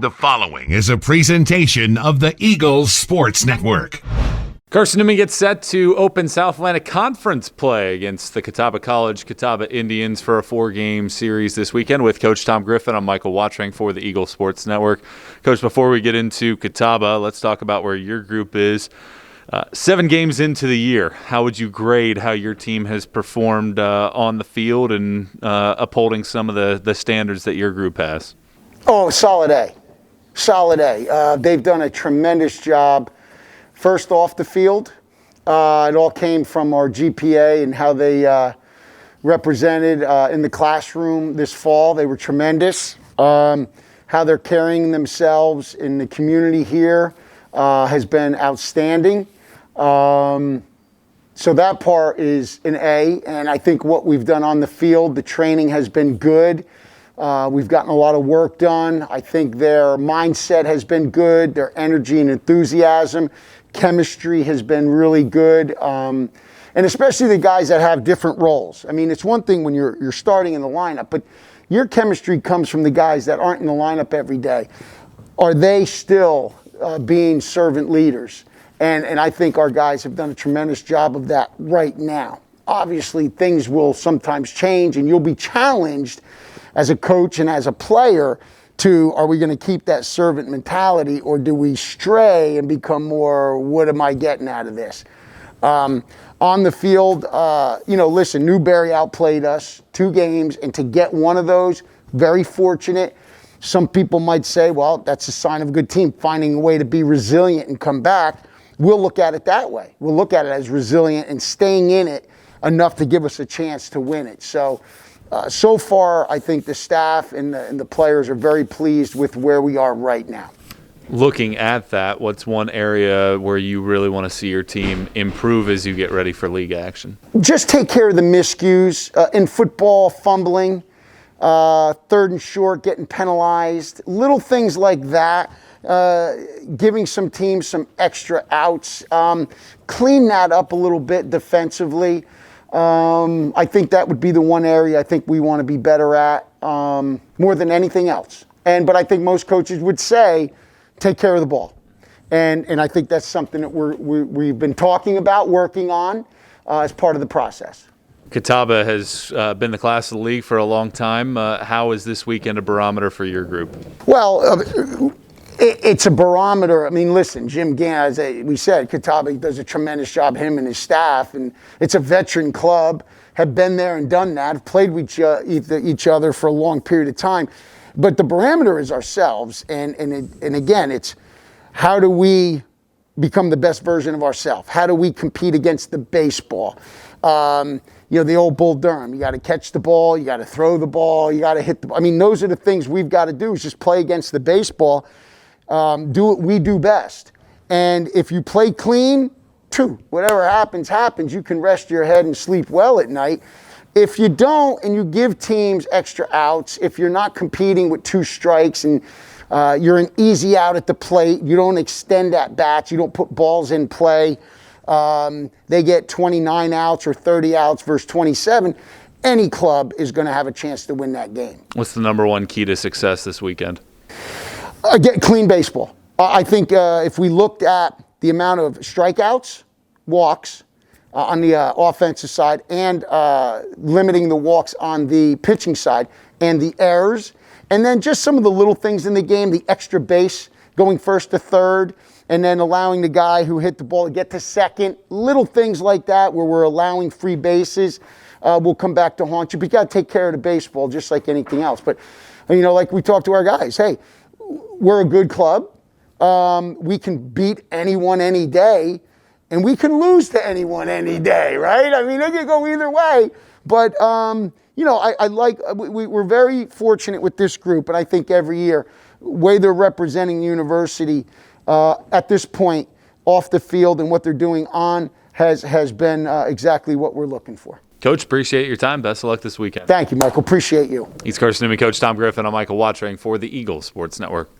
The following is a presentation of the Eagles Sports Network. Carson-Newman gets set to open South Atlantic Conference play against the Catawba Indians for a 4-game series this weekend with Coach Tom Griffin. I'm Michael Watching for the Eagles Sports Network. Coach, before we get into Catawba, let's talk about where your group is. 7 games into the year, how would you grade how your team has performed on the field and upholding some of the standards that your group has? Oh, solid A. Solid A. They've done a tremendous job. First off the field, it all came from our GPA and how they represented in the classroom this fall. They were tremendous. How they're carrying themselves in the community here has been outstanding. So that part is an A, and I think what we've done on the field, the training has been good. We've gotten a lot of work done. I think their mindset has been good, their energy and enthusiasm. Chemistry has been really good, and especially the guys that have different roles. I mean, it's one thing when you're starting in the lineup, but your chemistry comes from the guys that aren't in the lineup every day. Are they still being servant leaders? And I think our guys have done a tremendous job of that right now. Obviously, things will sometimes change, and you'll be challenged as a coach and as a player to, are we going to keep that servant mentality, or do we stray and become more, what am I getting out of this? On the field, listen, Newberry outplayed us 2 games, and to get one of those, very fortunate. Some people might say, well, that's a sign of a good team, finding a way to be resilient and come back. We'll look at it that way. We'll look at it as resilient and staying in it enough to give us a chance to win it. So far, I think the staff and the players are very pleased with where we are right now. Looking at that, what's one area where you really want to see your team improve as you get ready for league action? Just take care of the miscues. In football, fumbling, 3rd and short, getting penalized, little things like that. Giving some teams some extra outs. Clean that up a little bit defensively. I think that would be the one area I think we want to be better at more than anything else. But I think most coaches would say, take care of the ball. And I think that's something that we've been talking about, working on as part of the process. Catawba has been the class of the league for a long time. How is this weekend a barometer for your group? Well, it's a barometer. I mean, listen, Jim Gann, as we said, Catawba does a tremendous job, him and his staff, and it's a veteran club, have been there and done that, have played with each other for a long period of time. But the barometer is ourselves, and again, it's how do we become the best version of ourselves? How do we compete against the baseball? The old Bull Durham, you got to catch the ball, you got to throw the ball, you got to hit the ball. I mean, those are the things we've got to do, is just play against the baseball. Do what we do best. And if you play clean, whatever happens, happens. You can rest your head and sleep well at night. If you don't, and you give teams extra outs, if you're not competing with 2 strikes and you're an easy out at the plate, you don't extend at bats, you don't put balls in play, they get 29 outs or 30 outs versus 27, any club is going to have a chance to win that game. What's the number one key to success this weekend? Get clean baseball. I think if we looked at the amount of strikeouts, walks on the offensive side, and limiting the walks on the pitching side, and the errors, and then just some of the little things in the game, the extra base, going first to third, and then allowing the guy who hit the ball to get to second, little things like that where we're allowing free bases will come back to haunt you. But you got to take care of the baseball just like anything else. But, like we talk to our guys, hey, we're a good club. We can beat anyone any day, and we can lose to anyone any day, right? I mean, it could go either way. But, we're very fortunate with this group, and I think every year, way they're representing the university at this point off the field and what they're doing on has been exactly what we're looking for. Coach, appreciate your time. Best of luck this weekend. Thank you, Michael. Appreciate you. He's Carson-Newman coach Tom Griffin. I'm Michael Watching for the Eagles Sports Network.